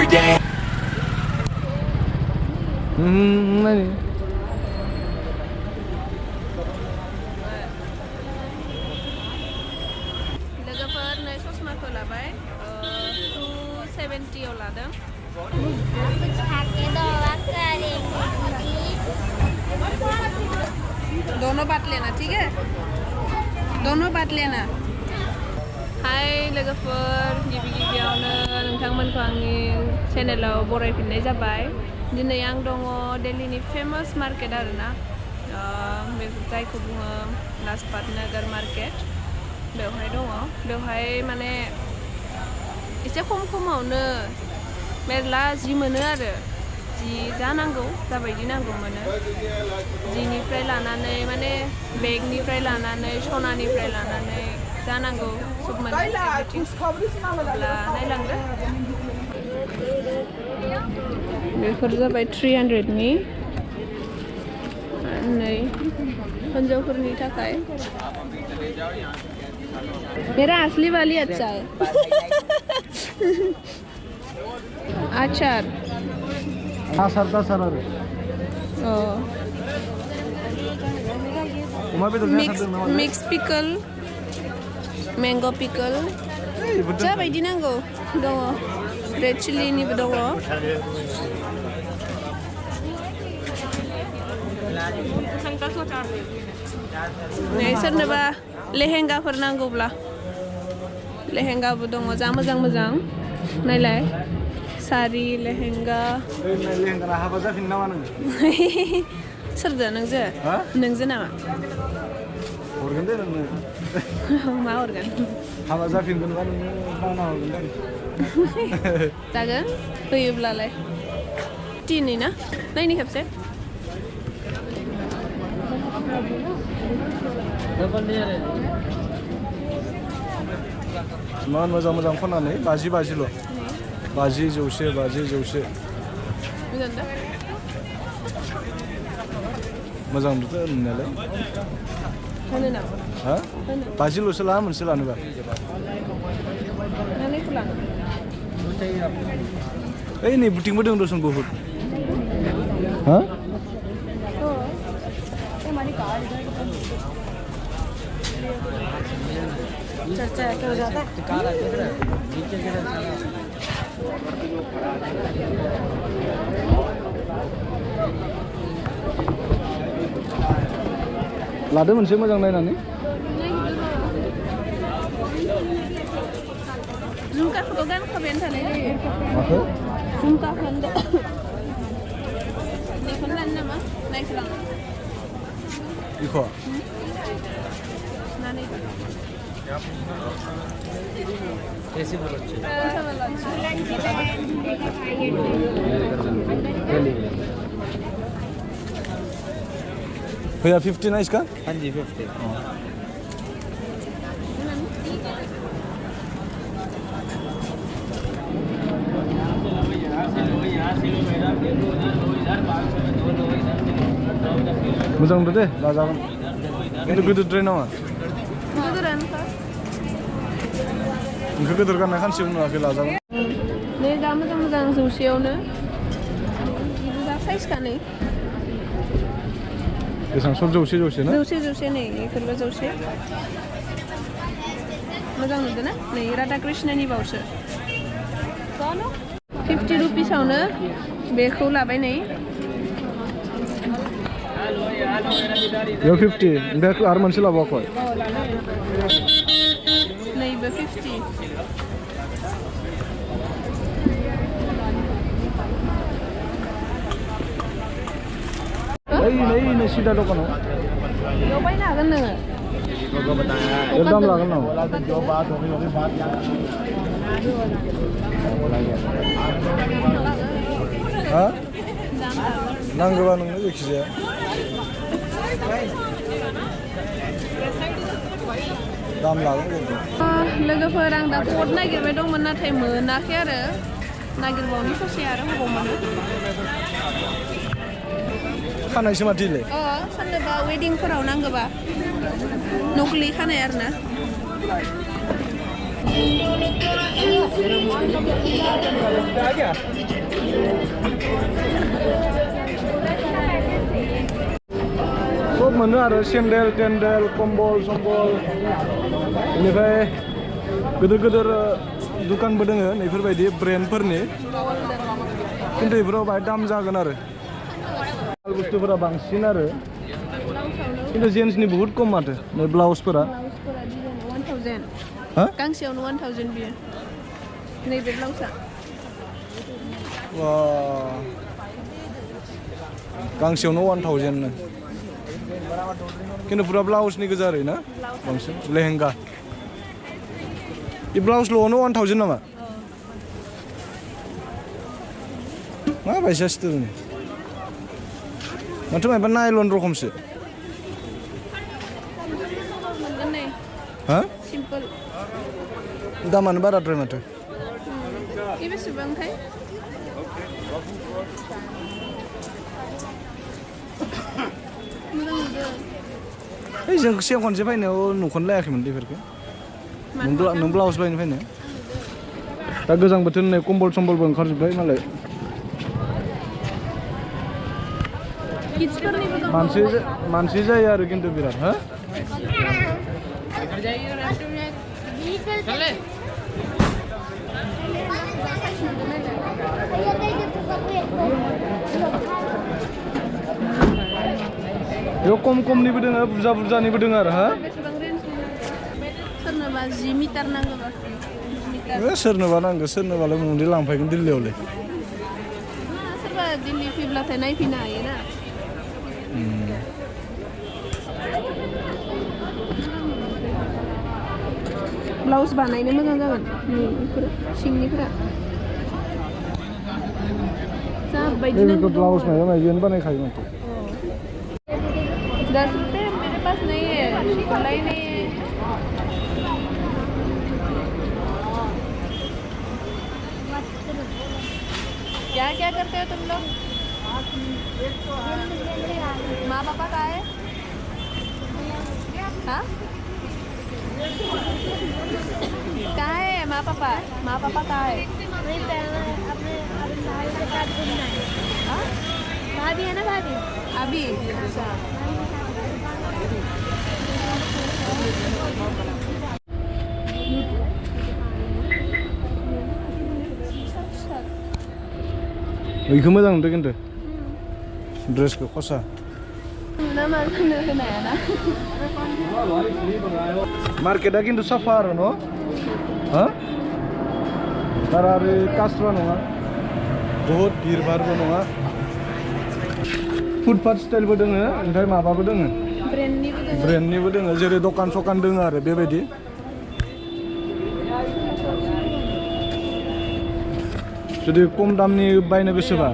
every day. Lajapat naik sosma ko labai 270 oladang. दोनों बात लेना ठीक है दोनों बात लेना हाय लोगोफोर गिबि गिबियावनो नोंथांमोनखौ आंनि चेनेलाव बरायफिननाय जाबाय दिनै आं दङ दिल्लीनि फेमास मार्केट आरोना जायखौ बुङो लाजपात नगर मार्केट बेवहाय दङ बेवहाय माने एसे खम खमावनो मेरला जि मोनो आरो जि जानांगौ जाबायदि नांगौ मोनो जिनिफ्राय लानानै माने बेगनिफ्राय लानानै सनानिफ्राय लानानै जानांगौ सब मोनो अब्ला नायलांदो बेफोर जाबाय 300 नि नै हिन्जावफोरनि थाखाय मेरा असली वाली अच्छा है आचार मिक्स पिकल मैंगो पिकल जाबायदि नांगौ दङ रेड चिलिनिबो दङ नै सोरनोबा लेहेंगाफोर नांगौब्ला लेहेंगाबो दङ जा मोजां मोजां नायलाय सारि लेहेंगा हाबा जाफिन नामा नों सोरजों नोंजो नोंजो नामा हरगोन दे नोंनो मा हरगोन हाबा जाफिनगोनबा नोंनो बावना हरगोन दे जागोन होयोब्लालाय दिनै ना नायनि खेबसे मान मोजां मोजां खनानै 50 ल' 50 जौसे 50 जौसे मोजां नुदों नुनायालाय होनो नामा हा 50 ल'सो ला मोनसे लानोबा नायखौ लानो ओइ नै बुटिंबो दं दसन बहुत हा चर्चा ऐसे हो जाता है लादो मोनसे मोजां नायनानै झुमकाखौथ' गानखाबायानो थानाय जायो माखौ झुमकाखौ बेखौनो लानो नामा नायखौ लानो बेखौ कैसे बोलो भैया 50 ना इसका हाँ जी 50 मोजां नुदों दे लाजागोन खिन्थु गोदोद्राय नामा बेखौ गोदोर गाननाय खानसेयाव नुवाखै लाजागोन नै दा मोजां मोजां जौसेयावनो दा साइजखा नै बेसेबां सब जौसे ना जौसे नै बेफोरबो जौसे मोजां नुदों ना नै राधा कृष्णनि बावसो 50 रुपिसावनो बेखौ लाबाय नै बेयाव 50 ओमफ्राय आरो मोनसे लाबावाखै नैबो 50 नै सिदा दखानाव बेयाव बायनो हागोन नोङो दाम लागोन नामा हा नांगौबा नोंनो जायखिजाया दाम लागोन लोगोफोर आं दा कट नागिरबाय दंमोन नाथाय मोनाखै आरो नागिरबावनि ससे आरो हबाव मोनो खानायसो माथिले सोरनोबा वेडिंफोराव नांगौबा नकलि खानाय आरोना सब मोनो आरो सेन्देल टेन्देल कम्बल सम्बल बेनिफ्राय गिदिर गिदिर दुकानबो दोङो नैफोरबायदि ब्रेन्डफोरनि खिन्थु बेफोराव बाहाय दाम जागोन आरो बुस्थुफोरा बांसिन आरो खिन्थु जेन्सनि बहुत खम माथो नै ब्लाउसफोरा 1000 हा गांसेयावनो 1000 बियो नैबे ब्लाउसआ वा गांसेयावनो 1000 नो खिन्थु पुरा ब्लाउसनि गोजा आरो ना बांसिन लेहेंगा बे ब्लाउसल'आवनो 1000 नामा मा बायसा स्टिलनि माथो माबा नायलन रखमसो हा सिम्पल दामानो बाराद्राय माथो बे बेसेबांथाय ओइ जों सिगां खनसे फैनायाव नुखौनो लायाखैमोन बेफोरखौ नों ब्लाउस बायनो फैनाया दा गोजां बोथोर होननाय कम्बल सम्बलबो ओंखारजोब्बाय मालाय मानसि जायो आरो खिन्थु बिराद हा बेयाव खम खमनिबो दोङो बुरजा बुरजानिबो दोङो आरो हा सोरनोबा 10 मिटार नांगौबा सोरनोबा नांगौ सोरनोबालाय मुंदि लांफैगोन दिल्लीयावलाय सोरबा दिल्ली फैब्लाथाय नायफैनो हायोना ब्लाउस बानायनो मोजां जागोन सिंनिफोरा जाबायदि नांगौ ब्लाउस माबा माबियानो बानायखायो माथो 10 रुपए मेरे पास नहीं है सिलाई नहीं है क्या क्या करते हो तुम लोग माँ पापा कहाँ है हाँ कहाँ है माँ पापा कहाँ है भाभी है ना भाभी अभी अच्छा बेखौ मोजां नुदों खिन्थु ड्रेसखौ खसा मार्केटा खिन्थु साफा आरो न' हा बारा आरो कास्ट्रा नङा बहुत भिर भारबो नङा फुटपाथ स्टाइलबो दोङो ओमफ्राय माबाबो दोङो ब्रेन्डनिबो दोङो जेरै दखान सखान दोङो आरो बेबायदि जुदि खम दामनि बायनो गोसोबा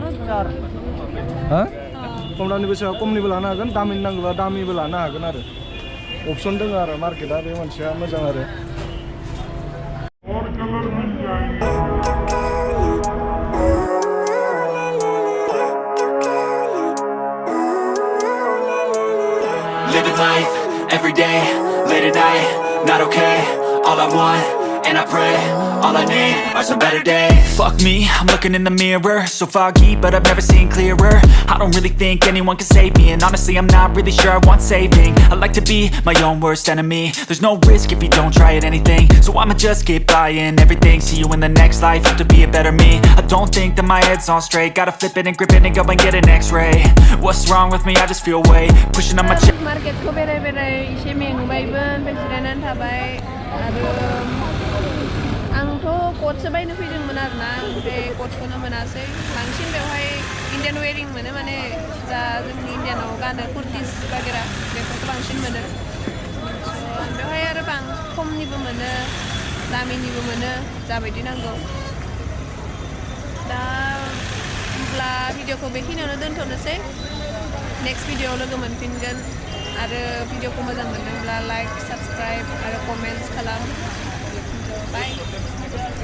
हा खम दामनि गोसोबा खमनिबो लानो हागोन दामिनि नांगौबा दामिबो लानो हागोन आरो अपसन दोङो आरो मार्केटा बे मोनसेया मोजां आरो Living life, every day, late at night, not okay. All I want, and I pray, all I need are some better days. Fuck me, I'm looking in the mirror, so foggy, but I've never seen clearer. I don't really think anyone can save me, and honestly I'm not really sure I want saving. I like to be my own worst enemy. There's no risk if you don't try at anything, so I'ma just keep buying everything. See you in the next life, have to be a better me. I don't think that my head's on straight, gotta flip it and grip it and go and get an x-ray. What's wrong with me? I just feel weight pushing on my chest. Market ko berai-berai ise mengबायबोन बेजिरायनानै थाबाय आरो आंथ' कोटसो बायनो फैदोंमोन आरोना ओमफ्राय कोटखौनो मोनासै बांसिन बेवहाय इन्डियान वेरिं मोनो माने जा जोंनि इन्डियानाव गानो कुर्टिस बागेरा बेफोरखौ बांसिन मोनो बेवहाय आरो खमनिबो मोनो दामिनिबो मोनो जाबायदि नांगौ दा होमब्ला भिडिअखौ बेखिनियावनो दोनथ'नोसै नेक्स्ट भिडिअआव लोगो मोनफिनगोन आरो भिडिअखौ मोजां मोनदोंब्ला लाइक साबस्क्राइब आरो कमेन्ट्स खालाम बाय